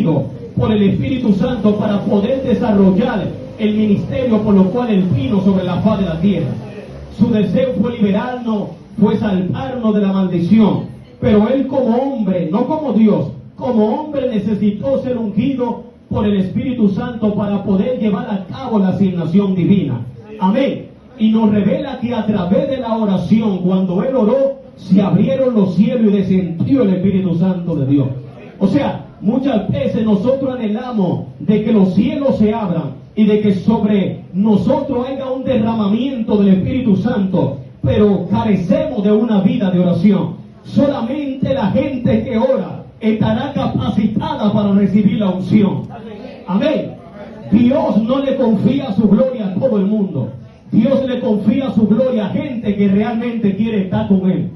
ungido por el Espíritu Santo para poder desarrollar el ministerio por lo cual él vino sobre la faz de la tierra. Su deseo fue liberarnos, fue salvarnos de la maldición. Pero él como hombre, no como Dios, como hombre necesitó ser ungido por el Espíritu Santo para poder llevar a cabo la asignación divina. Amén. Y nos revela que a través de la oración, cuando él oró, se abrieron los cielos y descendió el Espíritu Santo de Dios. O sea, muchas veces nosotros anhelamos de que los cielos se abran y de que sobre nosotros haya un derramamiento del Espíritu Santo, pero carecemos de una vida de oración. Solamente la gente que ora estará capacitada para recibir la unción. Amén. Dios no le confía su gloria a todo el mundo. Dios le confía su gloria a gente que realmente quiere estar con él.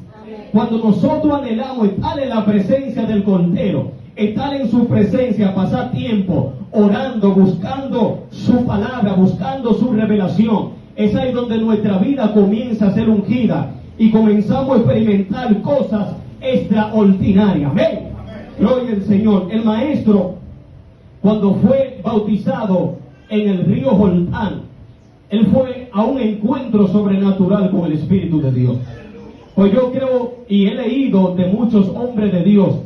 Cuando nosotros anhelamos estar en la presencia del Cordero, estar en su presencia, pasar tiempo orando, buscando su palabra, buscando su revelación, es ahí donde nuestra vida comienza a ser ungida y comenzamos a experimentar cosas extraordinarias. Amén. Gloria al Señor. El maestro, cuando fue bautizado en el río Jordán, él fue a un encuentro sobrenatural con el Espíritu de Dios. Pues yo creo y he leído de muchos hombres de Dios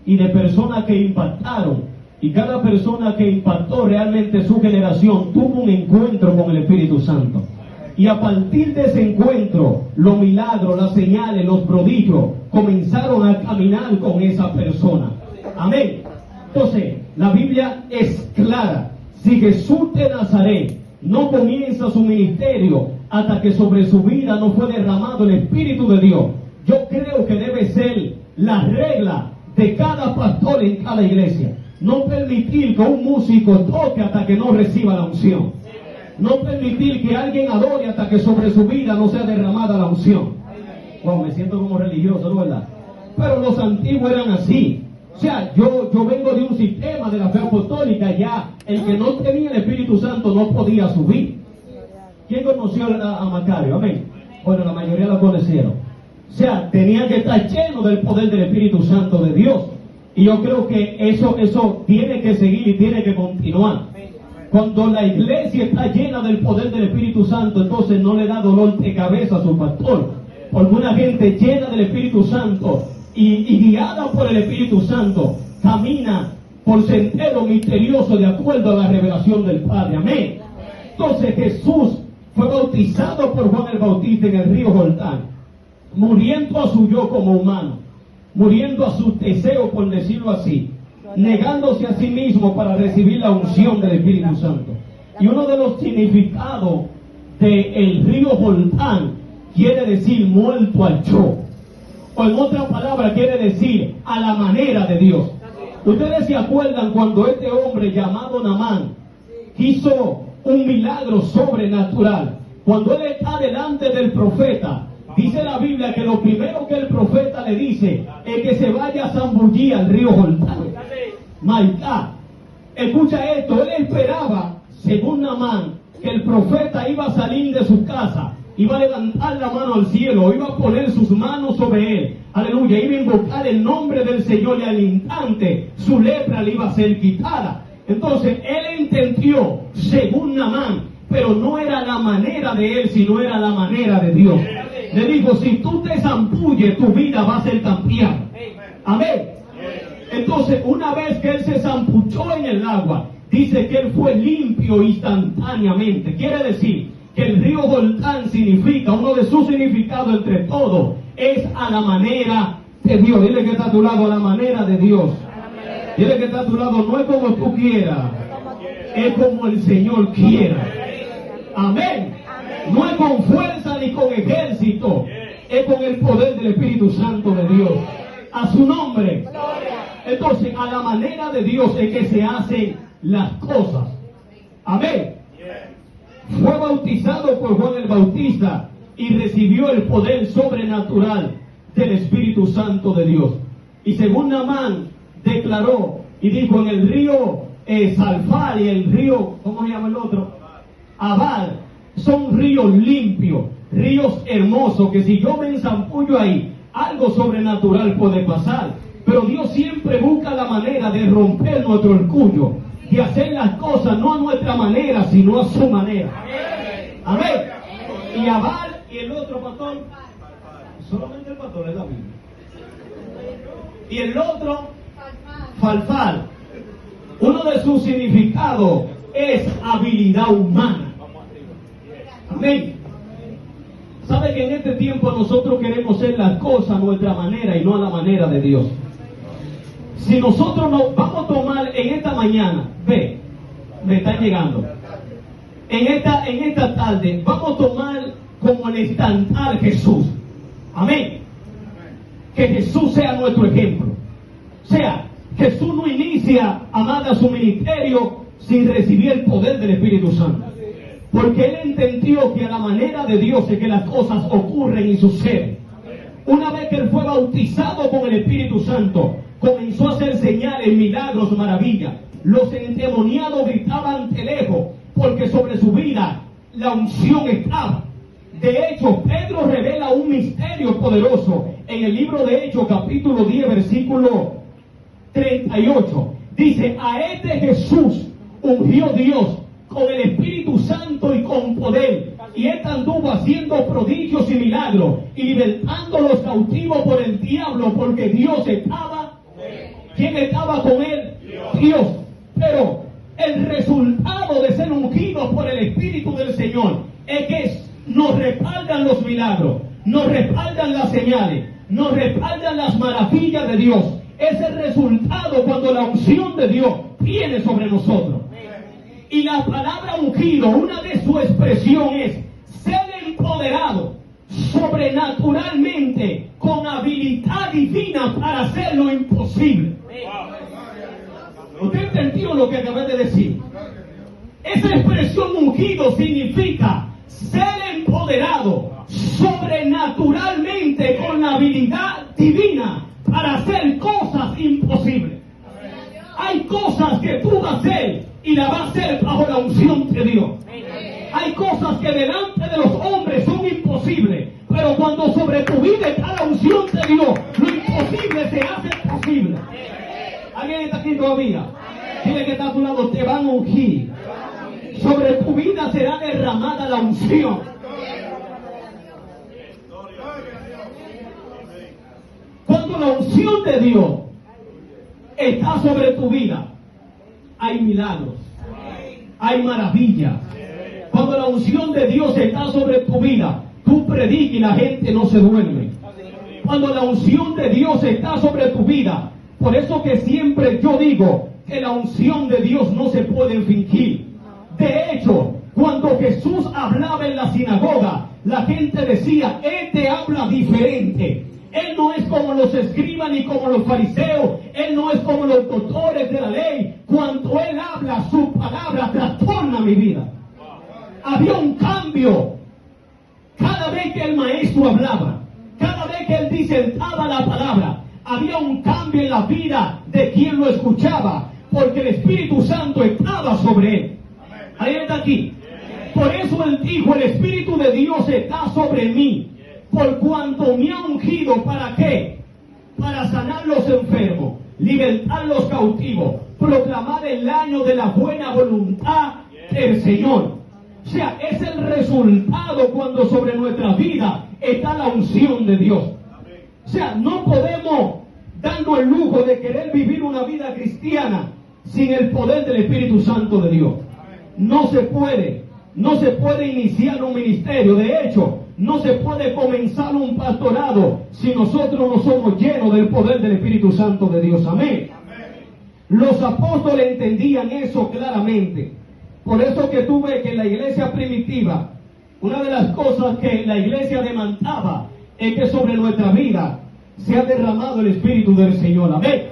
y de personas que impactaron, y cada persona que impactó realmente su generación tuvo un encuentro con el Espíritu Santo. Y a partir de ese encuentro, los milagros, las señales, los prodigios comenzaron a caminar con esa persona. Amén. Entonces, la Biblia es clara. Si Jesús de Nazaret no comienza su ministerio hasta que sobre su vida no fue derramado el Espíritu de Dios, yo creo que debe ser la regla de cada pastor en cada iglesia. No permitir que un músico toque hasta que no reciba la unción. No permitir que alguien adore hasta que sobre su vida no sea derramada la unción. Wow, me siento como religioso, ¿no, verdad? Pero los antiguos eran así. O sea, yo vengo de un sistema de la fe apostólica. Ya el que no tenía el Espíritu Santo no podía subir. ¿Quién conoció a Macario? Amén. Bueno, la mayoría lo conocieron. O sea, tenía que estar lleno del poder del Espíritu Santo de Dios. Y yo creo que eso tiene que seguir y tiene que continuar. Cuando la iglesia está llena del poder del Espíritu Santo, entonces no le da dolor de cabeza a su pastor. Porque una gente llena del Espíritu Santo y guiada por el Espíritu Santo camina por sendero misterioso de acuerdo a la revelación del Padre. Amén. Entonces Jesús fue bautizado por Juan el Bautista en el río Jordán, muriendo a su yo como humano, muriendo a sus deseos, por decirlo así, negándose a sí mismo para recibir la unción del Espíritu Santo. Y uno de los significados del río Jordán quiere decir muerto al yo, o en otra palabra quiere decir a la manera de Dios. Ustedes se acuerdan cuando este hombre llamado Naamán hizo un milagro sobrenatural. Cuando él está delante del profeta, dice la Biblia que lo primero que el profeta le dice es que se vaya a zambullir al río Jordán. My God. Escucha esto, él esperaba, según Naamán, que el profeta iba a salir de su casa, iba a levantar la mano al cielo, iba a poner sus manos sobre él, aleluya, iba a invocar el nombre del Señor y al instante su lepra le iba a ser quitada. Entonces él entendió, según Naamán, pero no era la manera de él, sino era la manera de Dios. Le dijo, si tú te zampulles, tu vida va a ser cambiada. Amén. Entonces, una vez que él se zampuchó en el agua, dice que él fue limpio instantáneamente. Quiere decir que el río Jordán significa, uno de sus significados entre todos, es a la manera de Dios. Dile que está a tu lado, a la manera de Dios. Dile que está a tu lado, no es como tú quieras, es como el Señor quiera. Amén. No es con fuerza ni con ejército, es con el poder del Espíritu Santo de Dios. A su nombre. Entonces, a la manera de Dios es que se hacen las cosas. Amén. Fue bautizado por Juan el Bautista y recibió el poder sobrenatural del Espíritu Santo de Dios. Y según Naamán declaró y dijo, en el río Salfar y el río, ¿cómo se llama el otro? Abal, son ríos limpios, ríos hermosos, que si yo me enzampullo ahí, algo sobrenatural puede pasar. Pero Dios siempre busca la manera de romper nuestro orgullo, de hacer las cosas no a nuestra manera, sino a su manera. Amén. Y Abal y el otro pastor, solamente el pastor es David. Y el otro, Falfal. Uno de sus significados es habilidad humana. Amén. ¿Sabe que en este tiempo nosotros queremos hacer las cosas a nuestra manera y no a la manera de Dios? Si nosotros nos vamos a tomar en esta mañana, ve, me está llegando. En esta tarde, vamos a tomar como el estándar Jesús. Amén. Que Jesús sea nuestro ejemplo. O sea, Jesús no inicia, amada, su ministerio sin recibir el poder del Espíritu Santo. Porque Él entendió que a la manera de Dios es que las cosas ocurren y suceden. Una vez que Él fue bautizado con el Espíritu Santo, comenzó a hacer señales, milagros, maravillas. Los endemoniados gritaban de lejos, porque sobre su vida la unción estaba. De hecho, Pedro revela un misterio poderoso en el libro de Hechos, capítulo 10, versículo 38. Dice, a este Jesús ungió Dios con el Espíritu Santo y con poder, y él anduvo haciendo prodigios y milagros y libertando los cautivos por el diablo, porque Dios estaba. ¿Quién estaba con él? Dios. Pero el resultado de ser ungidos por el Espíritu del Señor es que nos respaldan los milagros, nos respaldan las señales, nos respaldan las maravillas de Dios. Es el resultado cuando la unción de Dios viene sobre nosotros. Y la palabra ungido, una de su expresión es ser empoderado sobrenaturalmente con habilidad divina para hacer lo imposible. ¿Usted entendió lo que acabé de decir? Esa expresión ungido significa ser empoderado sobrenaturalmente con la habilidad divina para hacer cosas imposibles. Hay cosas que tú vas a hacer y la vas a hacer bajo la unción de Dios. Hay cosas que delante de los hombres son imposibles, pero cuando sobre tu vida está la unción de Dios, lo imposible se hace posible. ¿Alguien está aquí todavía? Dile que está a tu lado, te van a ungir. Sobre tu vida será derramada la unción. Cuando la unción de Dios está sobre tu vida, hay milagros, hay maravillas. Cuando la unción de Dios está sobre tu vida, tú predicas y la gente no se duerme. Cuando la unción de Dios está sobre tu vida, por eso que siempre yo digo que la unción de Dios no se puede fingir. De hecho, cuando Jesús hablaba en la sinagoga, la gente decía, este habla diferente. Él no es como los escribas ni como los fariseos. Él no es como los doctores de la ley. Cuando Él habla, su palabra trastorna mi vida. Había un cambio. Cada vez que el maestro hablaba, cada vez que Él disertaba la palabra, había un cambio en la vida de quien lo escuchaba, porque el Espíritu Santo estaba sobre Él. Ahí está aquí. Por eso Él dijo, el Espíritu de Dios está sobre mí, por cuanto me ha ungido. ¿Para qué? Para sanar los enfermos, libertar los cautivos, proclamar el año de la buena voluntad del Señor. O sea, es el resultado cuando sobre nuestra vida está la unción de Dios. O sea, no podemos darnos el lujo de querer vivir una vida cristiana sin el poder del Espíritu Santo de Dios. No se puede. No se puede iniciar un ministerio. De hecho, no se puede comenzar un pastorado si nosotros no somos llenos del poder del Espíritu Santo de Dios. Amén. Los apóstoles entendían eso claramente. Por eso que tú ves que en la iglesia primitiva, una de las cosas que la iglesia demandaba es que sobre nuestra vida se ha derramado el Espíritu del Señor. Amén.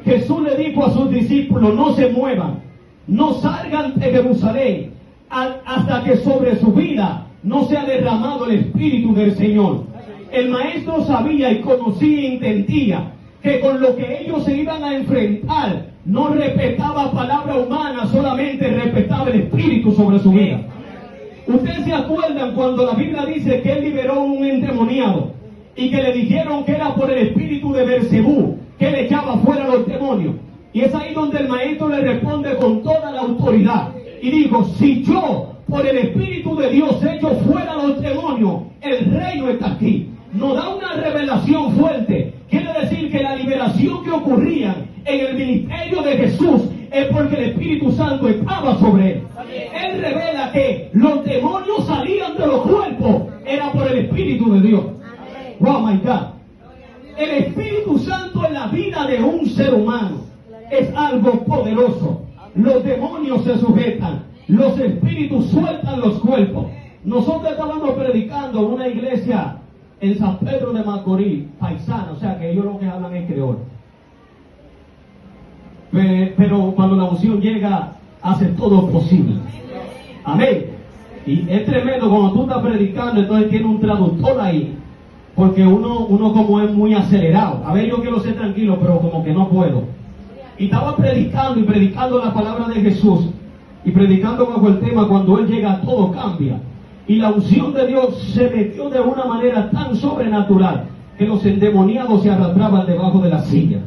Jesús le dijo a sus discípulos, no se muevan, no salgan de Jerusalén hasta que sobre su vida no se ha derramado el Espíritu del Señor. El maestro sabía y conocía y entendía que con lo que ellos se iban a enfrentar no respetaba palabra humana, solamente respetaba el Espíritu sobre su vida. Ustedes se acuerdan cuando la Biblia dice que él liberó a un endemoniado y que le dijeron que era por el espíritu de Beelzebú, que le echaba fuera los demonios. Y es ahí donde el maestro le responde con toda la autoridad. Y dijo, si yo por el Espíritu de Dios echo fuera los demonios, el reino está aquí. Nos da una revelación fuerte. Quiere decir que la liberación que ocurría en el ministerio de Jesús es porque el Espíritu Santo estaba sobre él. Él revela que los demonios salían de los cuerpos, era por el Espíritu de Dios. Wow, my God. El Espíritu Santo en la vida de un ser humano es algo poderoso. Los demonios se sujetan, los espíritus sueltan los cuerpos. Nosotros estábamos predicando en una iglesia en San Pedro de Macorís, paisana, o sea que ellos lo que hablan es creol. Pero cuando la unción llega, hace todo posible. Amén. Y es tremendo cuando tú estás predicando, entonces tiene un traductor ahí, porque uno como es muy acelerado. A ver, yo quiero ser tranquilo, pero como que no puedo. Y estaba predicando y predicando la palabra de Jesús, y predicando bajo el tema, cuando Él llega todo cambia. Y la unción de Dios se metió de una manera tan sobrenatural que los endemoniados se arrastraban debajo de la silla.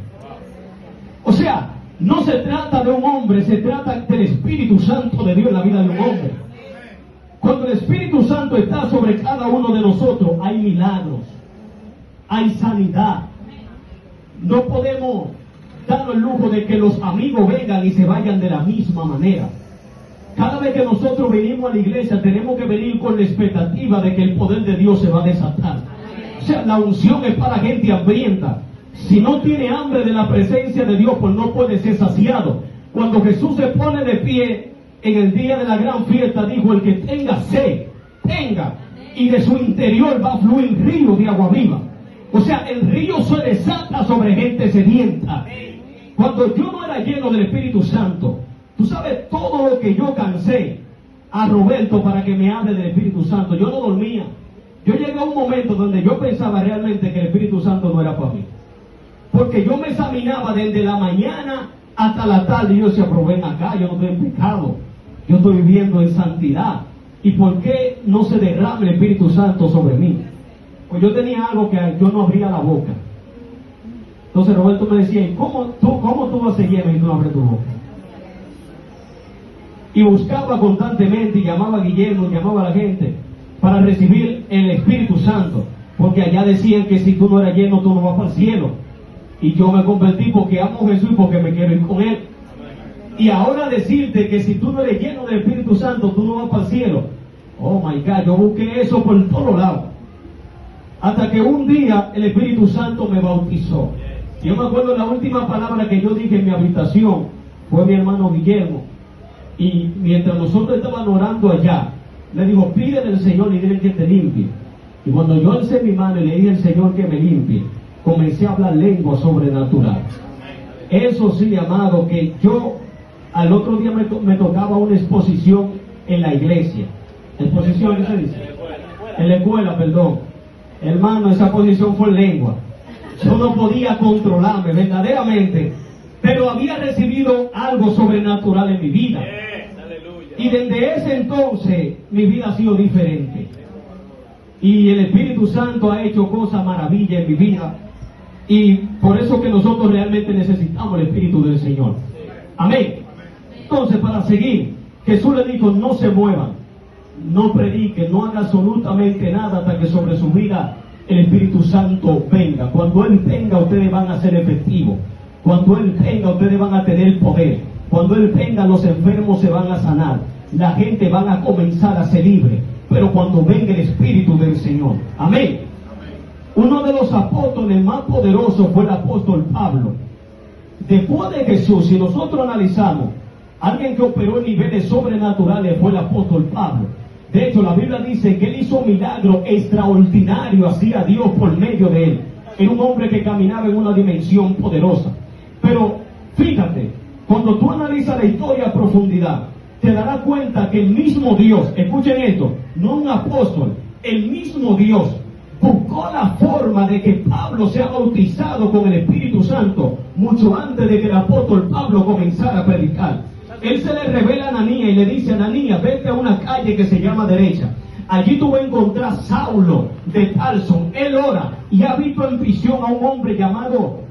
O sea, no se trata de un hombre, se trata del Espíritu Santo de Dios en la vida de un hombre. Cuando el Espíritu Santo está sobre cada uno de nosotros, hay milagros, hay sanidad. No podemos darnos el lujo de que los amigos vengan y se vayan de la misma manera. Cada vez que nosotros venimos a la iglesia, tenemos que venir con la expectativa de que el poder de Dios se va a desatar. O sea, la unción es para gente hambrienta. Si no tiene hambre de la presencia de Dios, pues no puede ser saciado. Cuando Jesús se pone de pie en el día de la gran fiesta, dijo, el que tenga sed, tenga, y de su interior va a fluir río de agua viva. O sea, el río se desata sobre gente sedienta. Cuando yo no era lleno del Espíritu Santo, tú sabes todo lo que yo cansé a Roberto para que me hable del Espíritu Santo. Yo no dormía. Yo llegué a un momento donde yo pensaba realmente que el Espíritu Santo no era para mí. Porque yo me examinaba desde la mañana hasta la tarde y yo decía, pero ven acá, yo no estoy en pecado. Yo estoy viviendo en santidad. ¿Y por qué no se derrama el Espíritu Santo sobre mí? Pues yo tenía algo que yo no abría la boca. Entonces Roberto me decía, ¿cómo tú vas a ser lleno y tú no abres tu boca? Y buscaba constantemente y llamaba a Guillermo, llamaba a la gente para recibir el Espíritu Santo, porque allá decían que si tú no eras lleno tú no vas para el cielo. Y yo me convertí porque amo a Jesús y porque me quiero ir con Él. Y ahora decirte que si tú no eres lleno del Espíritu Santo tú no vas para el cielo. Oh my God, yo busqué eso por todos lados. Hasta que un día el Espíritu Santo me bautizó. Yo me acuerdo la última palabra que yo dije en mi habitación fue mi hermano Guillermo. Y mientras nosotros estábamos orando allá, le digo, pide al Señor y dile que te limpie. Y cuando yo alcé mi mano y le dije al Señor que me limpie, comencé a hablar lengua sobrenatural. Eso sí, amado, que yo al otro día me tocaba una exposición en la iglesia. ¿Exposición qué se dice? En la escuela, perdón. Hermano, esa posición fue en lengua. Yo no podía controlarme verdaderamente, pero había recibido algo sobrenatural en mi vida. Y desde ese entonces mi vida ha sido diferente. Y el Espíritu Santo ha hecho cosas maravillosas en mi vida. Y por eso que nosotros realmente necesitamos el Espíritu del Señor. Amén. Entonces, para seguir, Jesús le dijo, no se muevan, no prediquen, no hagan absolutamente nada hasta que sobre su vida el Espíritu Santo venga. Cuando Él venga, ustedes van a ser efectivos. Cuando Él venga, ustedes van a tener poder. Cuando Él venga, los enfermos se van a sanar. La gente van a comenzar a ser libre. Pero cuando venga el Espíritu del Señor. Amén. Uno de los apóstoles más poderosos fue el apóstol Pablo. Después de Jesús, si nosotros analizamos, alguien que operó en niveles sobrenaturales fue el apóstol Pablo. De hecho, la Biblia dice que él hizo milagros extraordinarios, hacía Dios por medio de él. Era un hombre que caminaba en una dimensión poderosa. Pero fíjate, cuando tú analizas la historia a profundidad, te darás cuenta que el mismo Dios, escuchen esto, no un apóstol, el mismo Dios buscó la forma de que Pablo sea bautizado con el Espíritu Santo mucho antes de que el apóstol Pablo comenzara a predicar. Él se le revela a Ananías y le dice, Ananías, vete a una calle que se llama Derecha. Allí tú vas a encontrar Saulo de Tarso. Él ora y ha visto en prisión a un hombre llamado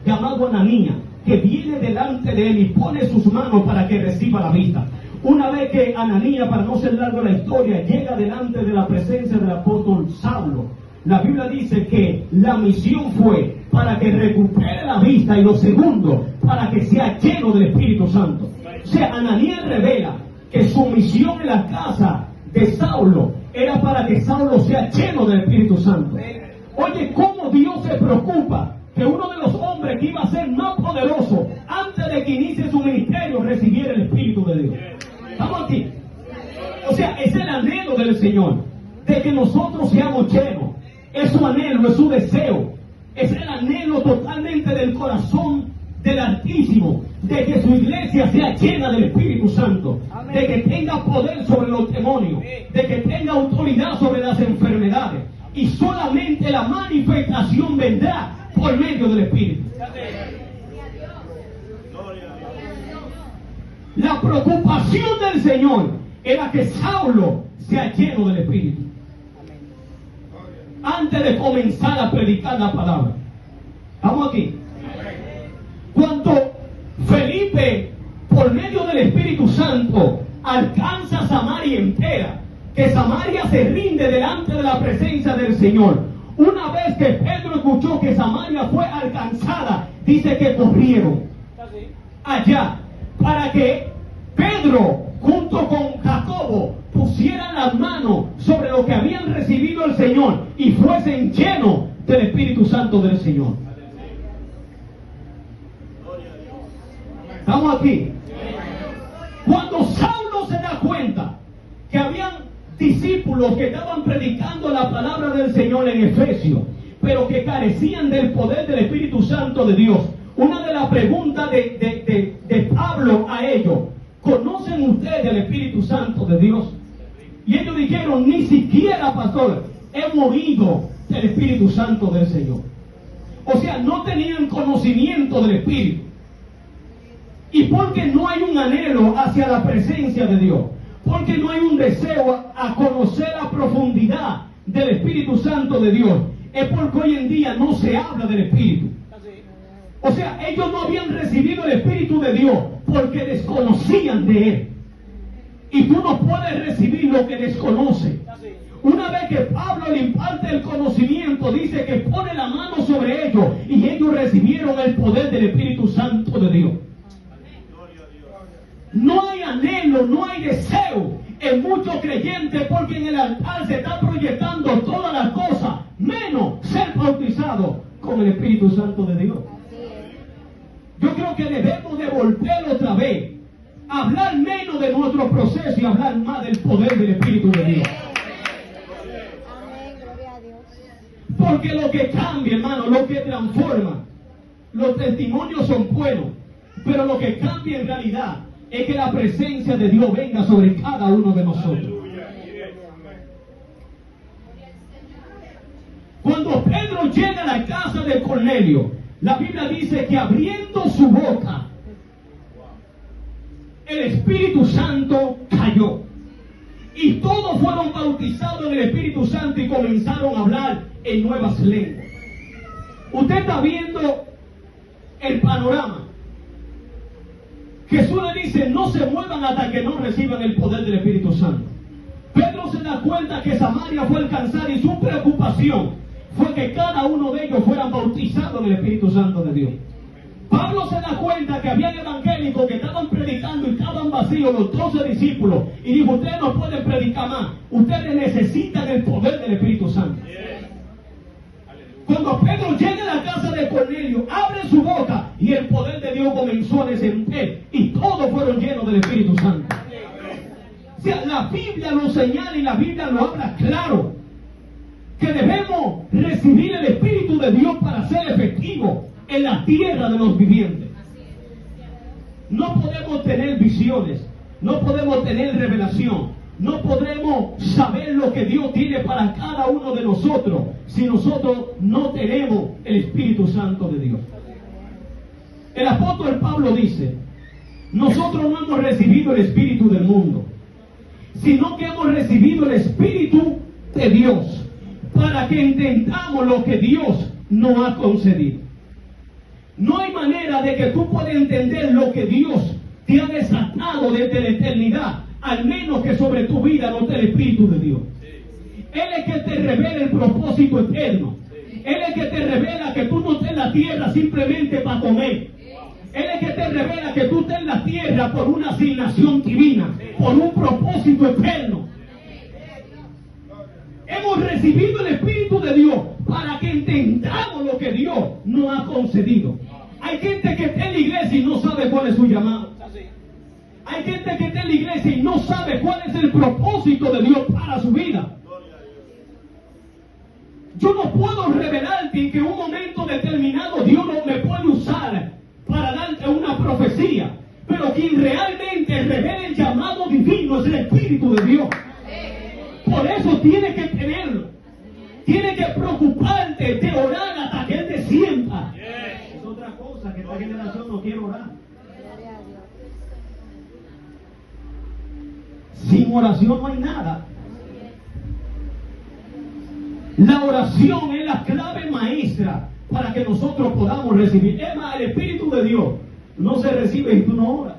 Ananías, que viene delante de él y pone sus manos para que reciba la vista. Una vez que Ananías, para no ser largo la historia, llega delante de la presencia del apóstol Saulo, la Biblia dice que la misión fue para que recupere la vista, y lo segundo, para que sea lleno del Espíritu Santo. O sea, Ananías revela que su misión en la casa de Saulo era para que Saulo sea lleno del Espíritu Santo. Oye, cómo Dios se preocupa que uno de los hombres que iba a ser más poderoso antes de que inicie su ministerio recibiera el Espíritu de Dios. ¿Estamos aquí? O sea, es el anhelo del Señor, de que nosotros seamos llenos. Es su anhelo, es su deseo. Es el anhelo totalmente del corazón del Altísimo, de que su iglesia sea llena del Espíritu Santo, de que tenga poder sobre los demonios, de que tenga autoridad sobre las enfermedades. Y solamente la manifestación vendrá por medio del Espíritu. La preocupación del Señor era que Saulo sea lleno del Espíritu antes de comenzar a predicar la palabra. ¿Estamos aquí? Cuando Felipe, por medio del Espíritu Santo, alcanza Samaria entera, que Samaria se rinde delante de la presencia del Señor. Una vez que Pedro escuchó que Samaria fue alcanzada, dice que corrieron allá para que Pedro, junto con Jacobo, pusieran las manos sobre lo que habían recibido el Señor y fuesen llenos del Espíritu Santo del Señor. ¿Estamos aquí? Cuando Saulo se da cuenta que habían discípulos que estaban predicando la palabra del Señor en Efesios, pero que carecían del poder del Espíritu Santo de Dios, una de las preguntas de Pablo a ellos: ¿conocen ustedes el Espíritu Santo de Dios? Y ellos dijeron: ni siquiera, pastor, hemos oído del Espíritu Santo del Señor. O sea, no tenían conocimiento del Espíritu. Y porque no hay un anhelo hacia la presencia de Dios, porque no hay un deseo a conocer la profundidad del Espíritu Santo de Dios, es porque hoy en día no se habla del Espíritu. O sea, ellos no habían recibido el Espíritu de Dios porque desconocían de Él. Y tú no puedes recibir lo que desconoce. Una vez que Pablo le imparte el conocimiento, dice que pone la mano sobre ellos y ellos recibieron el poder del Espíritu Santo de Dios. No hay anhelo, no hay deseo en muchos creyentes, porque en el altar se está proyectando todas las cosas, menos ser bautizado con el Espíritu Santo de Dios. Yo creo que debemos de volver otra vez, hablar menos de nuestro proceso y hablar más del poder del Espíritu de Dios. Porque lo que cambia, hermano, lo que transforma, los testimonios son buenos, pero lo que cambia en realidad es que la presencia de Dios venga sobre cada uno de nosotros. Cuando Pedro llega a la casa de Cornelio, la Biblia dice que abriendo su boca, el Espíritu Santo cayó. Y todos fueron bautizados en el Espíritu Santo y comenzaron a hablar en nuevas lenguas. Usted está viendo el panorama. Jesús le dice: no se muevan hasta que no reciban el poder del Espíritu Santo. Pedro se da cuenta que Samaria fue alcanzada y su preocupación fue que cada uno de ellos fueran bautizados en el Espíritu Santo de Dios. Pablo se da cuenta que había evangélicos que estaban predicando y estaban vacíos, los 12 discípulos, y dijo: ustedes no pueden predicar más, ustedes necesitan el poder del Espíritu Santo. Cuando Pedro llega a la casa de Cornelio, abre su boca y el poder de Dios comenzó a descender y todos fueron llenos del Espíritu Santo. O sea, la Biblia lo señala y la Biblia lo habla claro, que debemos recibir el Espíritu de Dios para ser efectivos en la tierra de los vivientes. No podemos tener visiones, no podemos tener revelación, no podremos saber lo que Dios tiene para cada uno de nosotros si nosotros no tenemos el Espíritu Santo de Dios. El apóstol Pablo dice: nosotros no hemos recibido el Espíritu del mundo, sino que hemos recibido el Espíritu de Dios para que entendamos lo que Dios nos ha concedido. No hay manera de que tú puedas entender lo que Dios te ha desatado desde la eternidad, al menos que sobre tu vida no esté el Espíritu de Dios. Él es que te revela el propósito eterno. Él es que te revela que tú no estés en la tierra simplemente para comer. Él es que te revela que tú estés en la tierra por una asignación divina, por un propósito eterno. Hemos recibido el Espíritu de Dios para que entendamos lo que Dios nos ha concedido. Hay gente que está en la iglesia y no sabe cuál es su llamado. Hay gente que está en la iglesia y no sabe cuál es el propósito de Dios para su vida. Yo no puedo revelarte que en un momento determinado Dios no me puede usar para darte una profecía, pero quien realmente revela el llamado divino es el Espíritu de Dios. Por eso tiene que tenerlo. Tiene que preocuparte de orar hasta que Él te sienta. Es otra cosa que esta generación no quiere orar. Sin oración no hay nada. La oración es la clave maestra para que nosotros podamos recibir. Es más, el Espíritu de Dios no se recibe si tú no oras.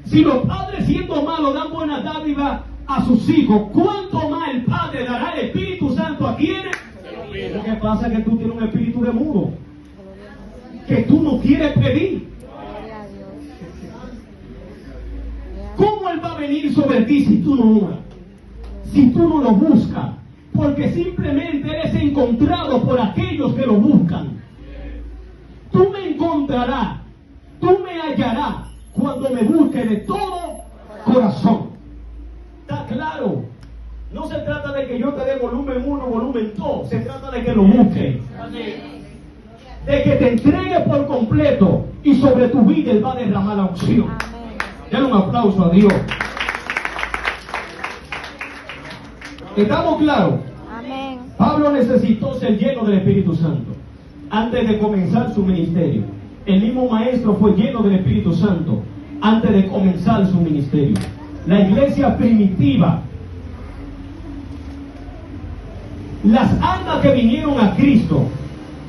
Si los padres siendo malos dan buena dádiva a sus hijos, ¿cuánto más el Padre dará el Espíritu Santo a quienes? Lo que pasa es que tú tienes un espíritu de mudo, que tú no quieres pedir. ¿Cómo Él va a venir sobre ti si tú no oras? Si tú no lo buscas. Porque simplemente eres encontrado por aquellos que lo buscan. Tú me encontrarás, tú me hallarás cuando me busques de todo corazón. ¿Está claro? No se trata de que yo te dé volumen 1, volumen 2. Se trata de que lo busques. De que te entregues por completo y sobre tu vida Él va a derramar la unción. Dale un aplauso a Dios. ¿Estamos claros? Amén. Pablo necesitó ser lleno del Espíritu Santo antes de comenzar su ministerio. El mismo maestro fue lleno del Espíritu Santo antes de comenzar su ministerio. La iglesia primitiva, las almas que vinieron a Cristo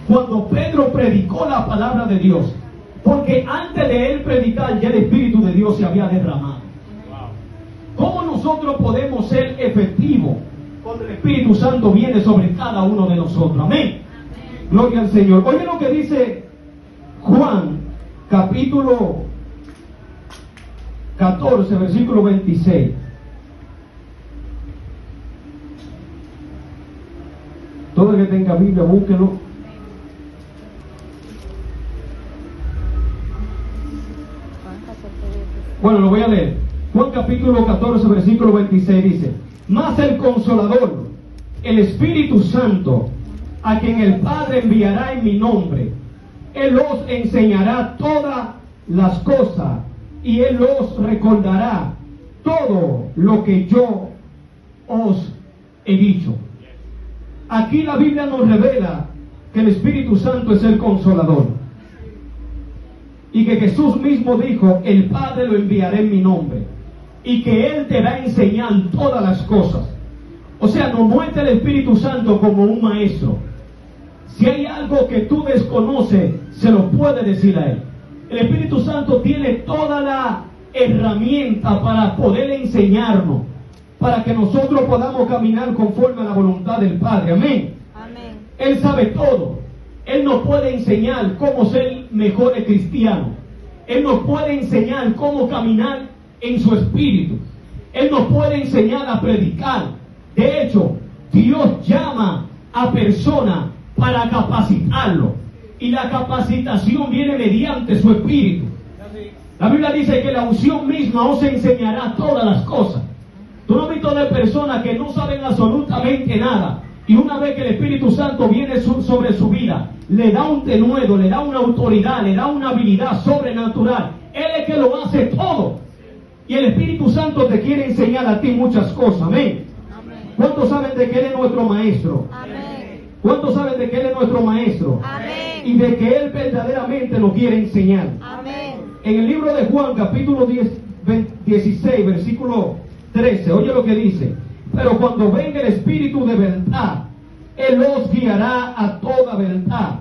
cuando Pedro predicó la palabra de Dios, porque antes de él predicar ya el Espíritu de Dios se había derramado. ¿Cómo nosotros podemos ser efectivos cuando el Espíritu Santo viene sobre cada uno de nosotros? Amén. Gloria al Señor. Oye lo que dice Juan, capítulo 14, versículo 26. Todo el que tenga Biblia, búsquelo. Bueno, lo voy a leer. Juan capítulo 14, versículo 26 dice: mas el Consolador, el Espíritu Santo, a quien el Padre enviará en mi nombre, Él os enseñará todas las cosas y Él os recordará todo lo que yo os he dicho. Aquí la Biblia nos revela que el Espíritu Santo es el Consolador y que Jesús mismo dijo: el Padre lo enviará en mi nombre, y que Él te va a enseñar todas las cosas. O sea, nos muestra el Espíritu Santo como un maestro. Si hay algo que tú desconoces, se lo puede decir a Él. El Espíritu Santo tiene toda la herramienta para poder enseñarnos, para que nosotros podamos caminar conforme a la voluntad del Padre. Amén. Amén. Él sabe todo. Él nos puede enseñar cómo ser mejores cristianos. Él nos puede enseñar cómo caminar en su espíritu. Él nos puede enseñar a predicar. De hecho, Dios llama a personas para capacitarlo, y la capacitación viene mediante su espíritu. La Biblia dice que la unción misma os enseñará todas las cosas. Tú no has visto de personas que no saben absolutamente nada, y una vez que el Espíritu Santo viene sobre su vida, le da un denuedo, le da una autoridad, le da una habilidad sobrenatural. Él es que lo hace todo. Y el Espíritu Santo te quiere enseñar a ti muchas cosas. Amén. ¿Cuántos saben de que Él es nuestro maestro? Amén. ¿Cuántos saben de que Él es nuestro maestro? Amén. Y de que Él verdaderamente nos quiere enseñar. Amén. En el libro de Juan, capítulo 16, versículo 13, oye lo que dice: Pero cuando venga el Espíritu de verdad, Él os guiará a toda verdad,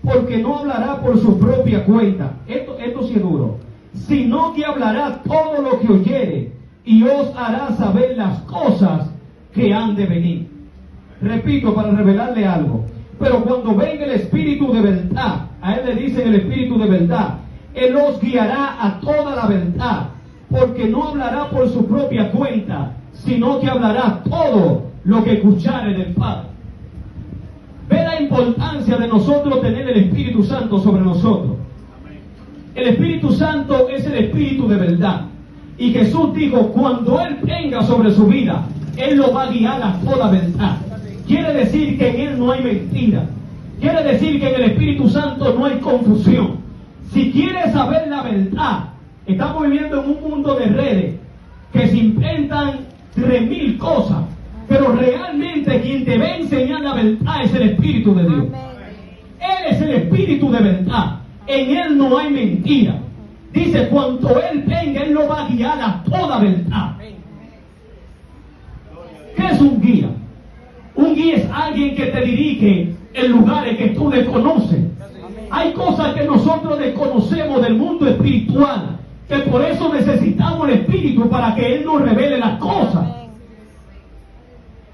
porque no hablará por su propia cuenta. Esto sí es duro. Sino que hablará todo lo que oyere, y os hará saber las cosas que han de venir. Repito, para revelarle algo. Pero cuando venga el Espíritu de verdad, a Él le dicen el Espíritu de verdad, Él os guiará a toda la verdad, porque no hablará por su propia cuenta, sino que hablará todo lo que escuchare del Padre. Ve la importancia de nosotros tener el Espíritu Santo sobre nosotros. El Espíritu Santo es el Espíritu de verdad. Y Jesús dijo, cuando Él venga sobre su vida, Él lo va a guiar a toda verdad. Quiere decir que en Él no hay mentira. Quiere decir que en el Espíritu Santo no hay confusión. Si quieres saber la verdad, estamos viviendo en un mundo de redes que se inventan 3000 cosas, pero realmente quien te va a enseñar la verdad es el Espíritu de Dios. Él es el Espíritu de verdad. En Él no hay mentira. Dice, cuando Él venga, Él lo va a guiar a toda verdad. ¿Qué es un guía? Un guía es alguien que te dirige en lugares que tú desconoces. Hay cosas que nosotros desconocemos del mundo espiritual, que por eso necesitamos el Espíritu para que Él nos revele las cosas.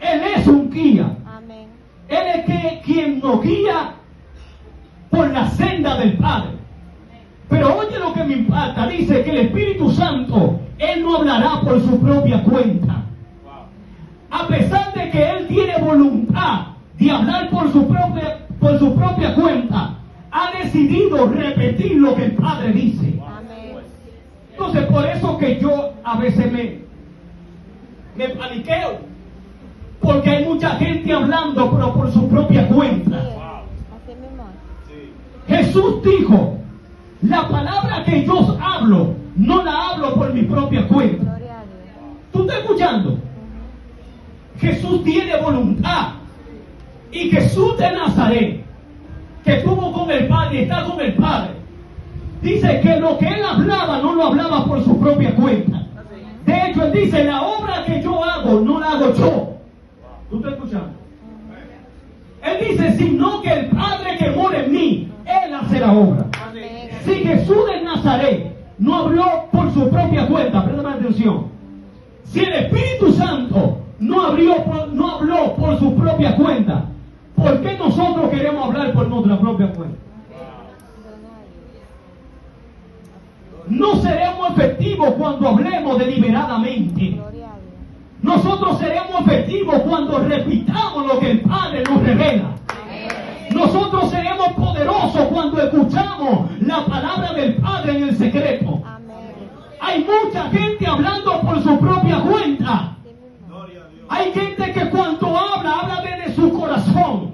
Él es un guía. Él es quien nos guía por la senda del Padre. Pero oye lo que me impacta. Dice que el Espíritu Santo, Él no hablará por su propia cuenta. A pesar de que Él tiene voluntad de hablar por su propia cuenta, ha decidido repetir lo que el Padre dice. Entonces, por eso que yo a veces me paniqueo, porque hay mucha gente hablando, pero por su propia cuenta. Jesús dijo, la palabra que yo hablo, no la hablo por mi propia cuenta. ¿Tú estás escuchando? Jesús tiene voluntad. Y Jesús de Nazaret, que estuvo con el Padre y está con el Padre, dice que lo que Él hablaba no lo hablaba por su propia cuenta. De hecho, Él dice, la obra que yo hago, no la hago yo. ¿Tú estás escuchando? Él dice, sino que el Padre que mora en mí, Él hace la obra. Si Jesús de Nazaret no habló por su propia cuenta, préstame atención. Si el Espíritu Santo no habló por su propia cuenta, ¿por qué nosotros queremos hablar por nuestra propia cuenta? No seremos efectivos cuando hablemos deliberadamente. Nosotros seremos efectivos cuando repitamos lo que el Padre nos revela. Nosotros seremos poderosos cuando escuchamos la palabra del Padre en el secreto. Hay mucha gente hablando por su propia cuenta. Hay gente que cuando habla desde su corazón,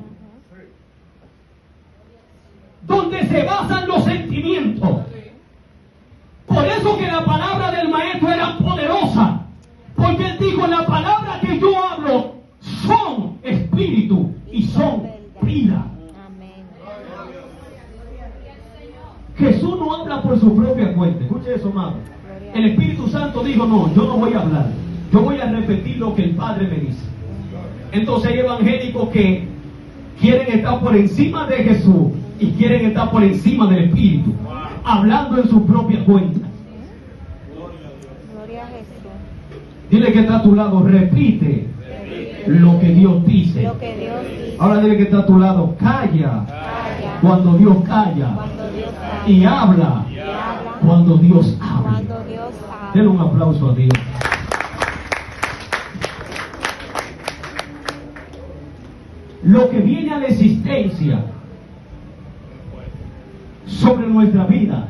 donde se basan los sentimientos. Por eso que la palabra del Maestro era poderosa, porque Él dijo, la palabra que yo hablo son espíritu y son vida. Jesús no habla por su propia cuenta. Escuche eso, amado. El Espíritu Santo dijo, no, yo no voy a hablar, yo voy a repetir lo que el Padre me dice. Entonces hay evangélicos que quieren estar por encima de Jesús y quieren estar por encima del Espíritu, hablando en su propia cuenta. Gloria a Jesús. Dile que está a tu lado, repite lo que Dios dice. Lo que Dios dice. Ahora dile que está a tu lado, calla Calla. cuando Dios calla, Cuando Dios habla. y habla Y habla. cuando Dios habla. Cuando Dios habla. Denle un aplauso a Dios. Lo que viene a la existencia sobre nuestra vida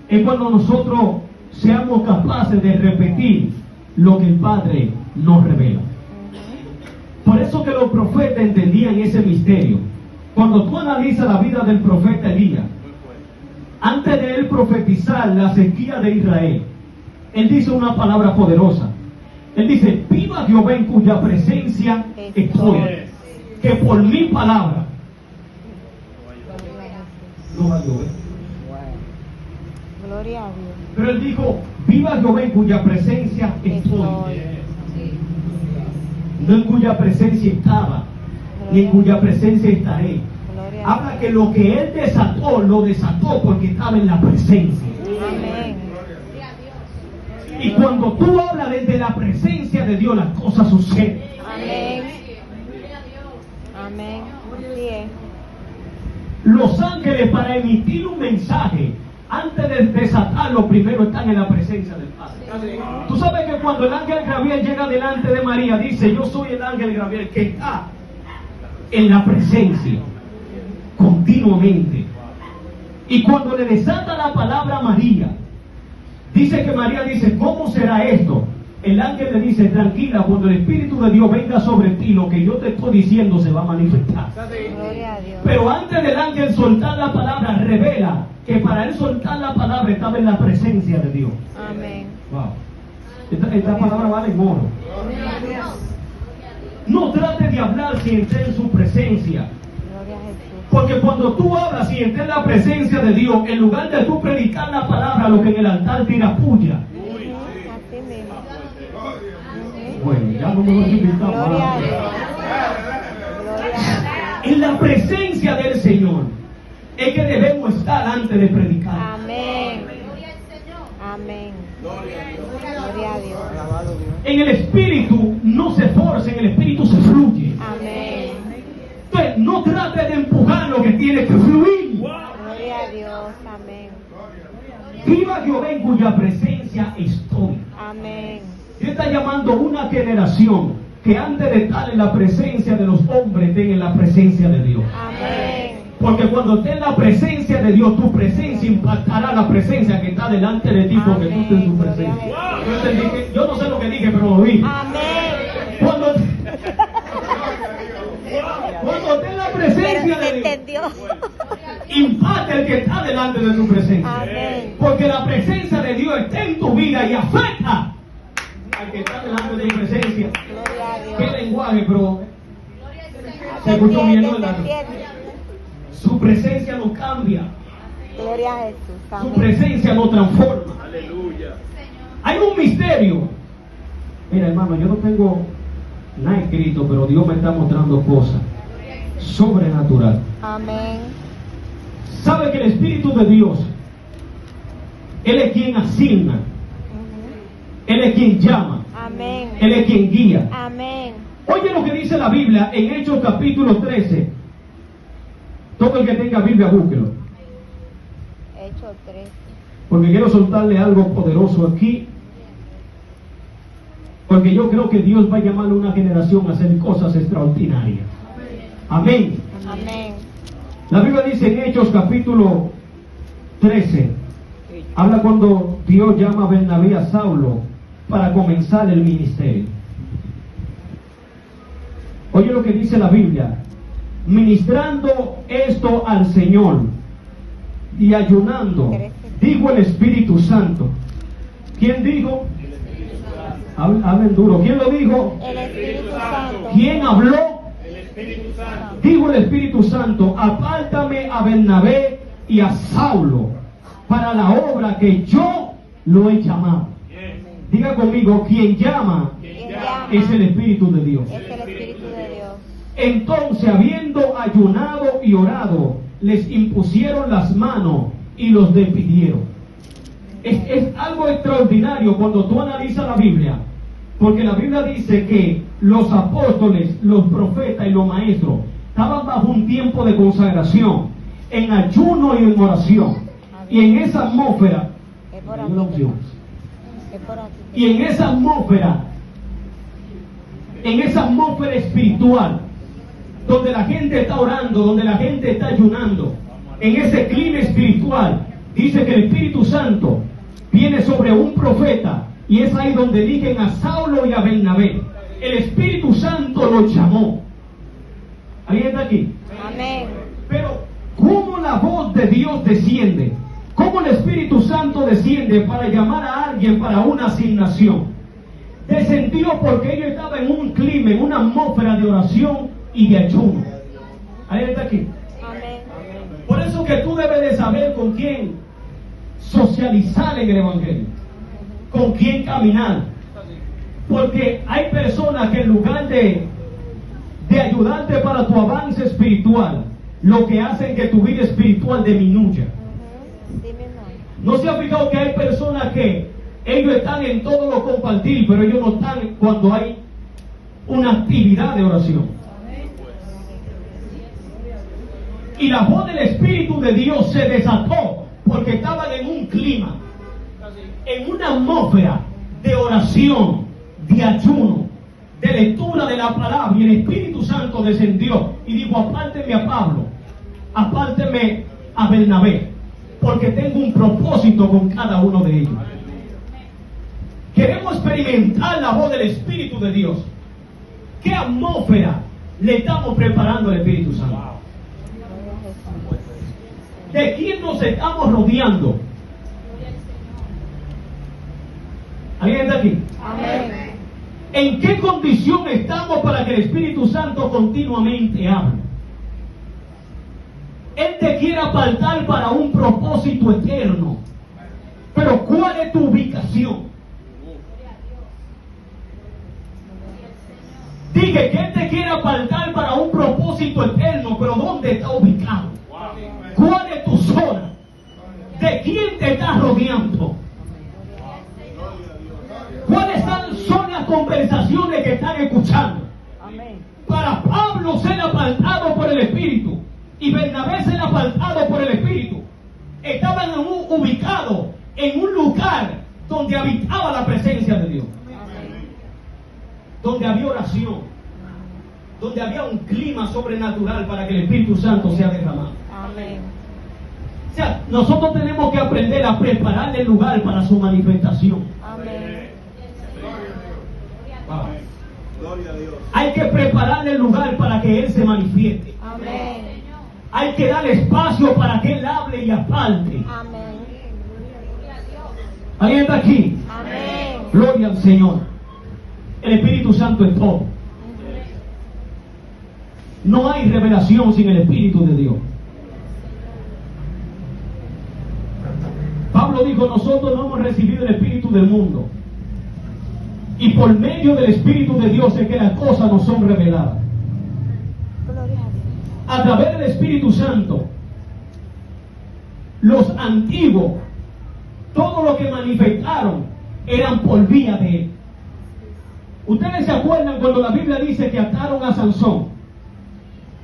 es cuando nosotros seamos capaces de repetir lo que el Padre nos revela. Por eso que los profetas entendían ese misterio. Cuando tú analizas la vida del profeta Elías, antes de él profetizar la sequía de Israel, él dice una palabra poderosa. Él dice, viva Jehová en cuya presencia estoy, que por mi palabra no va a llover. Gloria a Dios. Pero él dijo, viva Jehová en cuya presencia estoy. no en cuya presencia estaba, ni en cuya presencia estaré. Gloria a Habla que lo que Él desató, lo desató porque estaba en la presencia. Amén. Y cuando tú hablas desde la presencia de Dios, las cosas suceden. Amén. Amén. Así es. Los ángeles, para emitir un mensaje, antes de desatarlo, primero están en la presencia del Padre. Tú sabes que cuando el ángel Gabriel llega delante de María, dice: yo soy el ángel Gabriel que está en la presencia continuamente. Y cuando le desata la palabra a María, dice que María dice: ¿cómo será esto? El ángel le dice: tranquila, cuando el Espíritu de Dios venga sobre ti, lo que yo te estoy diciendo se va a manifestar. Gloria a Dios. Pero antes del ángel soltar la palabra, revela que para él soltar la palabra estaba en la presencia de Dios. Amén. Wow. Esta palabra vale oro. No trate de hablar si esté en su presencia. Gloria a Jesús. Porque cuando tú hablas y estés en la presencia de Dios, en lugar de tú predicar la palabra, lo que en el altar tira puya. Así mismo. Bueno, ya no me voy a invitar Gloria a más. Dios. Gloria a Jesús. En la presencia del Señor es que debemos estar antes de predicar. Amén. Amén. Gloria a Dios. En el Espíritu no se force, en el Espíritu se fluye. Amén. Entonces, no trate de empujar lo que tiene que fluir. Gloria a Dios. Amén. Viva Jehová en cuya presencia estoy. Amén. Dios está llamando una generación que antes de estar en la presencia de los hombres, estén en la presencia de Dios. Amén. Porque cuando estés en la presencia de Dios, tu presencia impactará la presencia que está delante de ti, porque tú estás en su presencia. Yo no sé lo que dije, pero lo vi. Amén. Cuando estés en la presencia Pero se de Dios, entendió. impacta el que está delante de tu presencia. Amén. Porque la presencia de Dios está en tu vida y afecta al que está delante de tu presencia. Gloria a Dios. ¿Qué lenguaje, pero se Se escuchó bien, entiende, ¿no? se entiende. Su presencia nos cambia, Gloria a Jesús. su Amén. presencia nos transforma. Hay un misterio. Mira, hermano, yo no tengo nada escrito, pero Dios me está mostrando cosas sobrenatural. Amén. Sabe que el Espíritu de Dios, Él es quien asigna, Él es quien llama, Amén. Él es quien guía. Amén. Oye lo que dice la Biblia en Hechos capítulo 13. Todo el que tenga Biblia, búsquelo. Hechos 13. Porque quiero soltarle algo poderoso aquí. Porque yo creo que Dios va a llamar a una generación a hacer cosas extraordinarias. Amén. Amén. La Biblia dice en Hechos capítulo 13. Habla cuando Dios llama a Bernabé a Saulo para comenzar el ministerio. Oye lo que dice la Biblia. Ministrando esto al Señor y ayunando, dijo el Espíritu Santo. ¿Quién dijo? Hablen duro. ¿Quién lo dijo? El Espíritu Santo. ¿Quién habló? Dijo el Espíritu Santo: apártame a Bernabé y a Saulo para la obra que yo lo he llamado. Diga conmigo: quien llama Quien llama es el Espíritu de Dios. es el Espíritu de Dios. Entonces, habiendo ayunado y orado, les impusieron las manos y los despidieron. Es algo extraordinario cuando tú analizas la Biblia, porque la Biblia dice que los apóstoles, los profetas y los maestros estaban bajo un tiempo de consagración, en ayuno y en oración. Y en esa atmósfera, Es por hay aquí. una opción. Es por aquí. Y en esa atmósfera espiritual, donde la gente está orando, donde la gente está ayunando, en ese clima espiritual, dice que el Espíritu Santo viene sobre un profeta, y es ahí donde eligen a Saulo y a Bernabé. El Espíritu Santo los llamó. ¿Alguien está aquí? Amén. Pero, ¿cómo la voz de Dios desciende? ¿Cómo el Espíritu Santo desciende para llamar a alguien para una asignación? Descendió porque ellos estaban en un clima, en una atmósfera de oración y de ayuno. ¿Alguien está aquí? Amén. Por eso que tú debes de saber con quién socializar en el Evangelio, con quién caminar. Porque hay personas que en lugar de ayudarte para tu avance espiritual, lo que hacen que tu vida espiritual disminuya. Sí, mi hermano. ¿No se ha fijado que hay personas que ellos están en todo lo compartir, pero ellos no están cuando hay una actividad de oración? Y la voz del Espíritu de Dios se desató porque estaban en un clima, en una atmósfera de oración, de ayuno, de lectura de la palabra, y el Espíritu Santo descendió y dijo: apárteme a Pablo, apárteme a Bernabé, porque tengo un propósito con cada uno de ellos. Queremos experimentar la voz del Espíritu de Dios. ¿Qué atmósfera le estamos preparando al Espíritu Santo? ¿De quién nos estamos rodeando? ¿Alguien está aquí? Amén. ¿En qué condición estamos para que el Espíritu Santo continuamente hable? Él te quiere apartar para un propósito eterno. Pero ¿cuál es tu ubicación? Dije que Él te quiere apartar para un propósito eterno, pero ¿dónde está ubicado? ¿Cuál es tu zona? ¿De quién te estás rodeando? ¿Cuáles son las conversaciones que están escuchando? Para Pablo ser apartado por el Espíritu y Bernabé ser apartado por el Espíritu, estaban ubicados en un lugar donde habitaba la presencia de Dios, donde había oración, donde había un clima sobrenatural para que el Espíritu Santo sea derramado. Amén. O sea, nosotros tenemos que aprender a preparar el lugar para su manifestación. Amén. Wow. Hay que preparar el lugar para que Él se manifieste. Amén. Hay que dar espacio para que Él hable y aparte. Amén. ¿Alguien está aquí? Amén. Gloria al Señor. El Espíritu Santo es todo. No hay revelación sin el Espíritu de Dios. Pablo dijo: nosotros no hemos recibido el Espíritu del mundo, y por medio del Espíritu de Dios es que las cosas nos son reveladas. Gloria a Dios. A través del Espíritu Santo, los antiguos, todo lo que manifestaron eran por vía de Él. Ustedes se acuerdan cuando la Biblia dice que ataron a Sansón,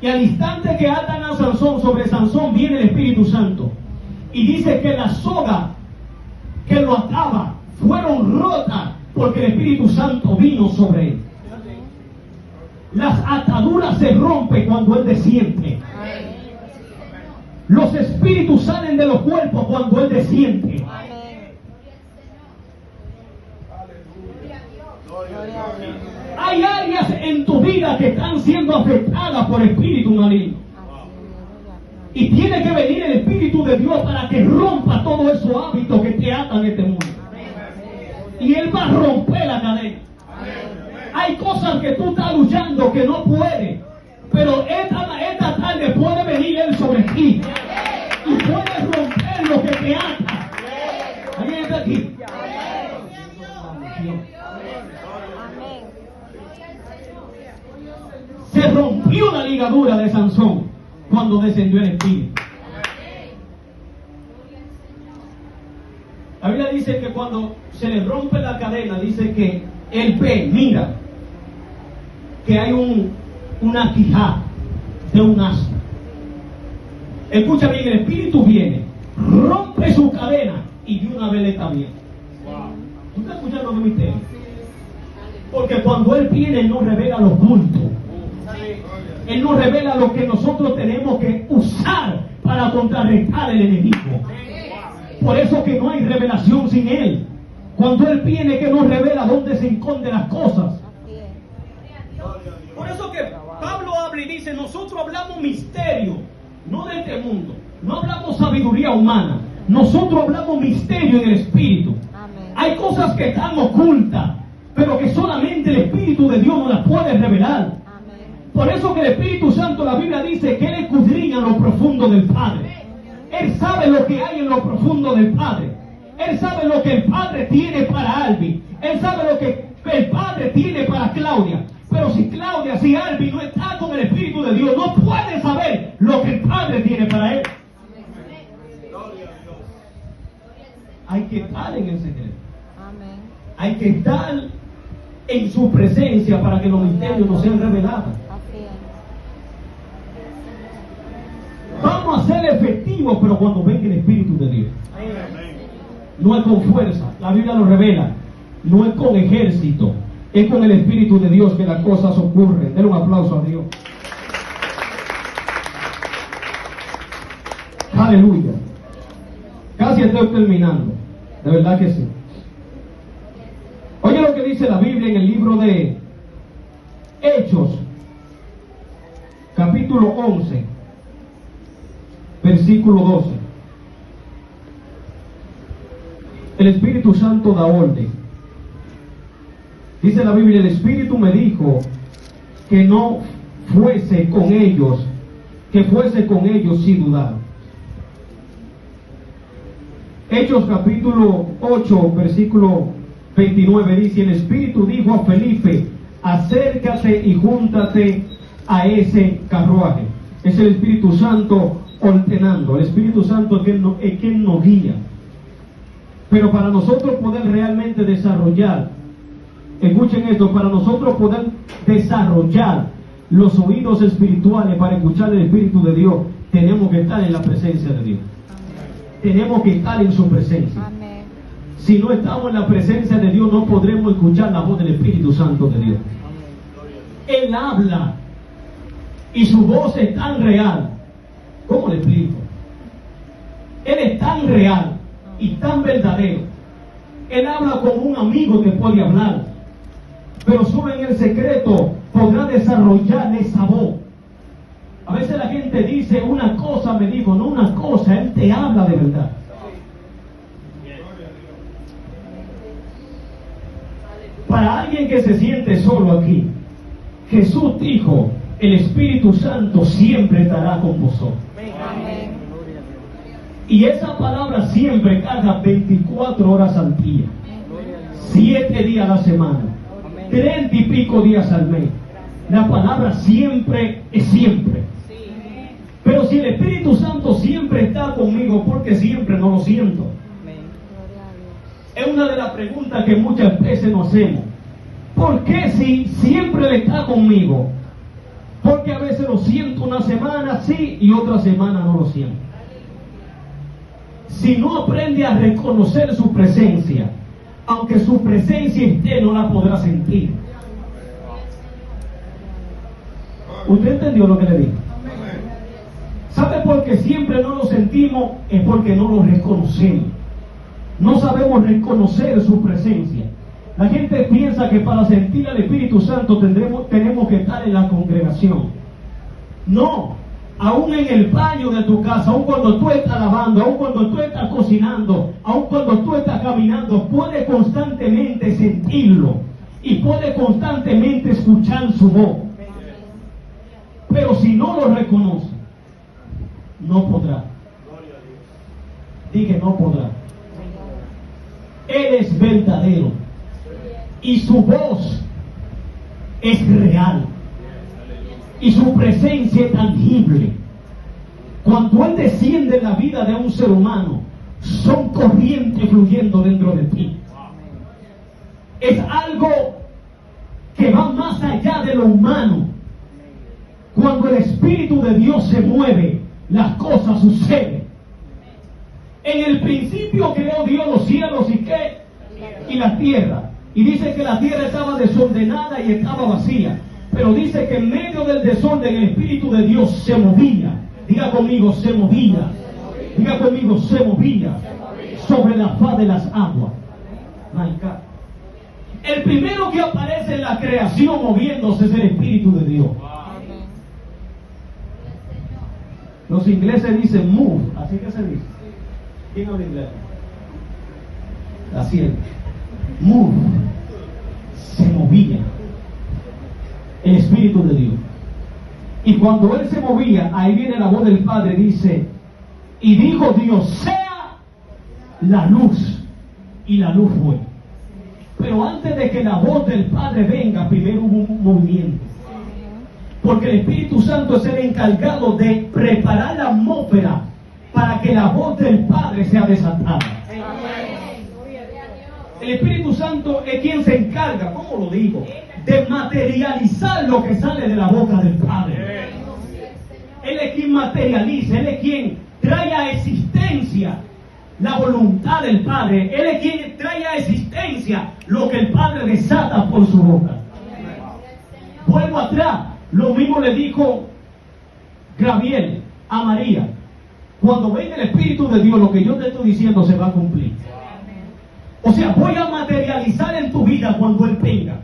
y al instante que atan a Sansón, sobre Sansón viene el Espíritu Santo, y dice que las sogas que lo ataba fueron rotas porque el Espíritu Santo vino sobre él. Las ataduras se rompen cuando Él desciende. Los espíritus salen de los cuerpos cuando Él desciende. Amén. Gloria a Dios. Hay áreas en tu vida que están siendo afectadas por espíritus malignos. Y tiene que venir el Espíritu de Dios para que rompa todos esos hábitos que te atan en este mundo. Y Él va a romper la cadena. Hay cosas que tú estás luchando que no puedes, pero esta tarde puede venir Él sobre ti y puede romper lo que te ata. ¿Alguien está aquí? Amén. Se rompió la ligadura de Sansón cuando descendió el Espíritu. La Biblia dice que cuando se le rompe la cadena, dice que él ve, mira, que hay una quijada de un asno. Escucha bien, el Espíritu viene, rompe su cadena y de una vez le está bien. ¿Tú estás escuchando mi misterio? Porque cuando Él viene, Él nos revela los bultos. Él nos revela lo que nosotros tenemos que usar para contrarrestar el enemigo. Por eso que no hay revelación sin Él. Cuando Él viene, que nos revela dónde se esconden las cosas. Por eso que Pablo habla y dice: nosotros hablamos misterio, no de este mundo. No hablamos sabiduría humana. Nosotros hablamos misterio en el Espíritu. Amén. Hay cosas que están ocultas, pero que solamente el Espíritu de Dios nos las puede revelar. Amén. Por eso que el Espíritu Santo, la Biblia dice que Él escudriña lo profundo del Padre. Él sabe lo que hay en lo profundo del Padre. Él sabe lo que el Padre tiene para Albi. Él sabe lo que el Padre Hay que estar en su presencia para que los misterios no sean revelados. Así es. Vamos a ser efectivos, pero cuando venga el Espíritu de Dios. No es con fuerza, la Biblia lo revela. No es con ejército, es con el Espíritu de Dios que las cosas ocurren. Denle un aplauso a Dios. Aleluya. Casi estoy terminando, de verdad que sí. Oye lo que dice la Biblia en el libro de Hechos, capítulo 11, versículo 12. El Espíritu Santo da orden. Dice la Biblia, el Espíritu me dijo que no fuese con ellos, que fuese con ellos sin dudar. Hechos capítulo 8, versículo 29 dice, el Espíritu dijo a Felipe, acércate y júntate a ese carruaje. Es el Espíritu Santo ordenando. El Espíritu Santo es quien nos guía. Pero para nosotros poder realmente desarrollar, escuchen esto, para nosotros poder desarrollar los oídos espirituales para escuchar el Espíritu de Dios, tenemos que estar en la presencia de Dios. Tenemos que estar en su presencia. Amén. Si no estamos en la presencia de Dios, no podremos escuchar la voz del Espíritu Santo de Dios. Él habla y su voz es tan real. ¿Cómo le explico? Él es tan real y tan verdadero. Él habla como un amigo que puede hablar, pero solo en el secreto podrá desarrollar esa voz. A veces la gente dice una cosa, me dijo, no una cosa, Él te habla de verdad. Para alguien que se siente solo aquí, Jesús dijo, el Espíritu Santo siempre estará con vosotros. Amén. Y esa palabra siempre carga 24 horas al día, 7 días a la semana, 30 y pico días al mes. La palabra siempre es siempre. Pero si el Espíritu Santo siempre está conmigo, porque siempre no lo siento. Gloria a Dios. Es una de las preguntas que muchas veces nos hacemos. ¿Por qué si siempre Él está conmigo? Porque a veces lo siento una semana sí y otra semana no lo siento. Si no aprende a reconocer su presencia, aunque su presencia esté, no la podrá sentir. ¿Usted entendió lo que le digo? ¿Sabe por qué siempre no lo sentimos? Es porque no lo reconocemos. No sabemos reconocer su presencia. La gente piensa que para sentir al Espíritu Santo tenemos que estar en la congregación. No, aún en el baño de tu casa, aún cuando tú estás lavando, aún cuando tú estás cocinando, aún cuando tú estás caminando, puedes constantemente sentirlo y puedes constantemente escuchar su voz. Pero si no lo reconoce, no podrá. Dije, no podrá. Él es verdadero y su voz es real y su presencia es tangible. Cuando Él desciende en la vida de un ser humano, son corrientes fluyendo dentro de ti. Es algo que va más allá de lo humano. Cuando el Espíritu de Dios se mueve, las cosas suceden. En el principio creó Dios los cielos y qué, y la tierra. Y dice que la tierra estaba desordenada y estaba vacía. Pero dice que en medio del desorden el Espíritu de Dios se movía. Diga conmigo, se movía. Diga conmigo, se movía sobre la faz de las aguas. My God. El primero que aparece en la creación moviéndose es el Espíritu de Dios. Los ingleses dicen move, así que se dice. ¿Quién habla inglés? Así es. Move. Se movía el Espíritu de Dios. Y cuando Él se movía, ahí viene la voz del Padre, dice, y dijo Dios, sea la luz. Y la luz fue. Pero antes de que la voz del Padre venga, primero hubo un movimiento. Porque el Espíritu Santo es el encargado de preparar la atmósfera para que la voz del Padre sea desatada. El Espíritu Santo es quien se encarga, ¿cómo lo digo?, de materializar lo que sale de la boca del Padre. Él es quien materializa, Él es quien trae a existencia la voluntad del Padre. Él es quien trae a existencia lo que el Padre desata por su boca. Vuelvo atrás, lo mismo le dijo Gabriel a María: cuando venga el Espíritu de Dios, lo que yo te estoy diciendo se va a cumplir. O sea, voy a materializar en tu vida cuando Él venga.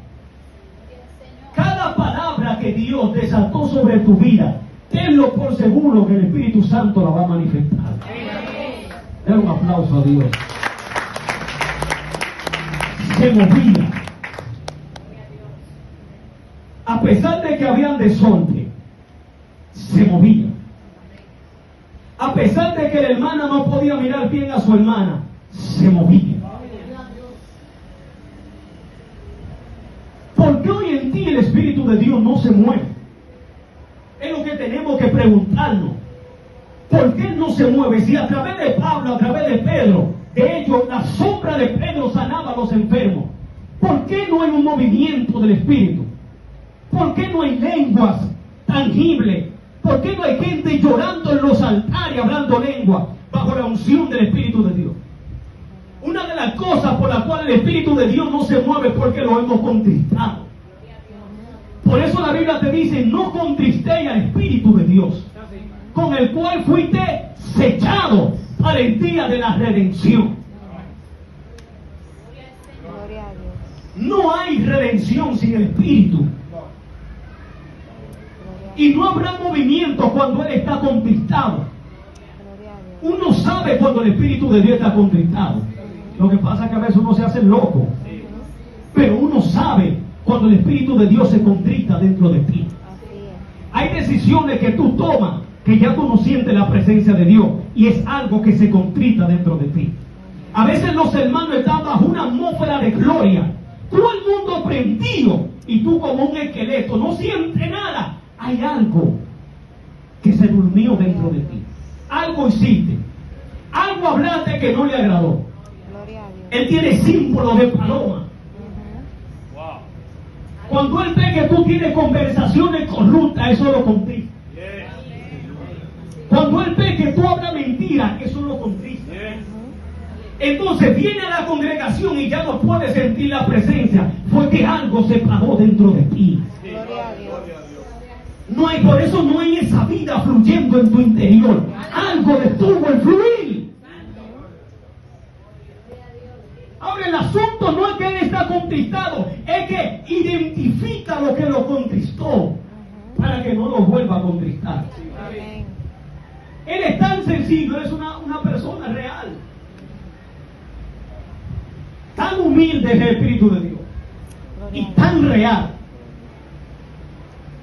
Cada palabra que Dios desató sobre tu vida, tenlo por seguro que el Espíritu Santo la va a manifestar. Dale un aplauso a Dios. Se movía. A pesar de que habían desorden, se movía. A pesar de que la hermana no podía mirar bien a su hermana, se movía. ¿Por qué hoy en día el Espíritu de Dios no se mueve? Es lo que tenemos que preguntarnos. ¿Por qué no se mueve? Si a través de Pablo, a través de Pedro, de hecho, la sombra de Pedro sanaba a los enfermos. ¿Por qué no hay un movimiento del Espíritu? ¿Por qué no hay lenguas tangibles? ¿Por qué no hay gente llorando en los altares, hablando lengua, bajo la unción del Espíritu de Dios? Una de las cosas por las cuales el Espíritu de Dios no se mueve es porque lo hemos contristado. Por eso la Biblia te dice: no contristéis al Espíritu de Dios, con el cual fuiste sellado para el día de la redención. Gloria a Dios. No hay redención sin el Espíritu. Y no habrá movimiento cuando Él está contristado. Uno sabe cuando el Espíritu de Dios está contristado. Lo que pasa es que a veces uno se hace loco. Pero uno sabe cuando el Espíritu de Dios se contrista dentro de ti. Hay decisiones que tú tomas que ya tú no sientes la presencia de Dios, y es algo que se contrita dentro de ti. A veces los hermanos están bajo una atmósfera de gloria, todo el mundo prendido, y tú como un esqueleto no sientes nada. Hay algo que se durmió dentro de ti. Algo hiciste, algo hablaste que no le agradó. Él tiene símbolo de paloma. Cuando Él ve que tú tienes conversaciones corruptas, eso lo contrista. Cuando Él ve que tú hablas mentiras, eso lo contrista. Entonces viene a la congregación y ya no puede sentir la presencia, fue que algo se paró dentro de ti. No hay, por eso no hay esa vida fluyendo en tu interior. Algo detuvo el fluir. Ahora el asunto no es que Él está contristado, es que identifica lo que lo contristó para que no lo vuelva a contristar. Él es tan sencillo, es una persona real. Tan humilde es el Espíritu de Dios. Y tan real.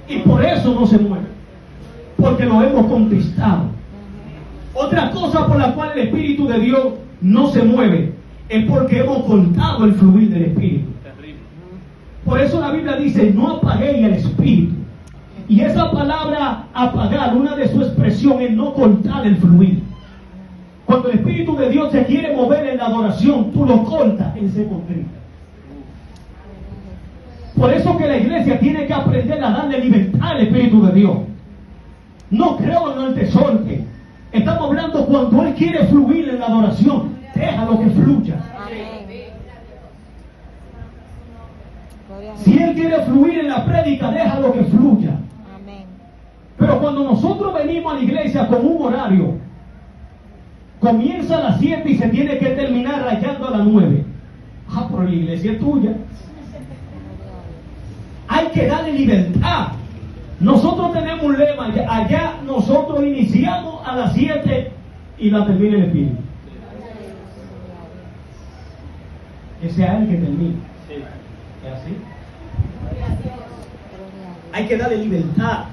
Y por eso no se mueve. Porque lo hemos contristado. Otra cosa por la cual el Espíritu de Dios no se mueve es porque hemos cortado el fluir del Espíritu. Por eso la Biblia dice: no apaguéis el Espíritu. Y esa palabra apagar, una de sus expresiones es no cortar el fluir. Cuando el Espíritu de Dios se quiere mover en la adoración, tú lo cortas, Él se contrita. Por eso que la iglesia tiene que aprender a darle libertad al Espíritu de Dios. No creo en el desorden. Estamos hablando cuando Él quiere fluir en la adoración, déjalo que fluya. Si Él quiere fluir en la prédica, déjalo que fluya. Pero cuando nosotros venimos a la iglesia con un horario, comienza a las 7 y se tiene que terminar rayando a las 9. Pero la iglesia es tuya. Hay que darle libertad. Nosotros tenemos un lema, allá nosotros iniciamos a las 7 y la termina el Espíritu. Que sea Él que termine. ¿Es así? Hay que darle libertad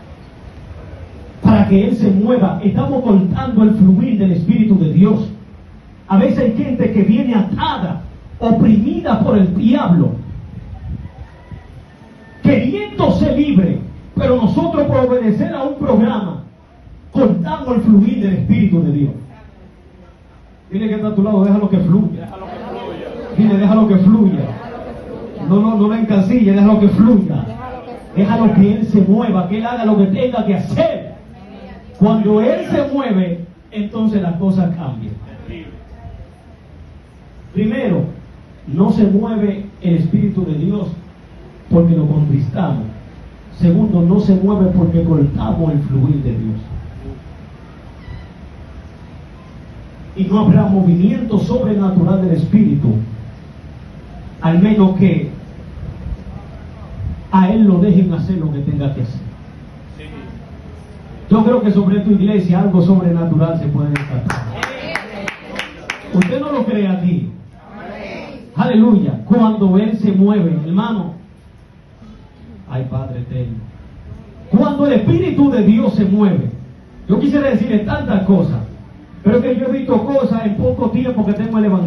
para que Él se mueva. Estamos cortando el fluir del Espíritu de Dios. A veces hay gente que viene atada, oprimida por el diablo, queriéndose libre, pero nosotros por obedecer a un programa cortamos el fluir del Espíritu de Dios. Dile que está a tu lado: déjalo que fluya. Dile, déjalo que fluya. No lo encasille, déjalo que fluya. Déjalo que Él se mueva, que Él haga lo que tenga que hacer. Cuando Él se mueve, entonces las cosas cambian. Primero, no se mueve el Espíritu de Dios porque lo contristamos. Segundo, no se mueve porque cortamos el fluir de Dios. Y no habrá movimiento sobrenatural del Espíritu, al menos que a Él lo dejen hacer lo que tenga que hacer. Yo creo que sobre tu iglesia algo sobrenatural se puede desatar. Usted no lo cree aquí. Aleluya. Cuando Él se mueve, hermano. Ay, Padre eterno. Cuando el Espíritu de Dios se mueve. Yo quisiera decirle tantas cosas, pero que yo he visto cosas en poco tiempo que tengo el Evangelio.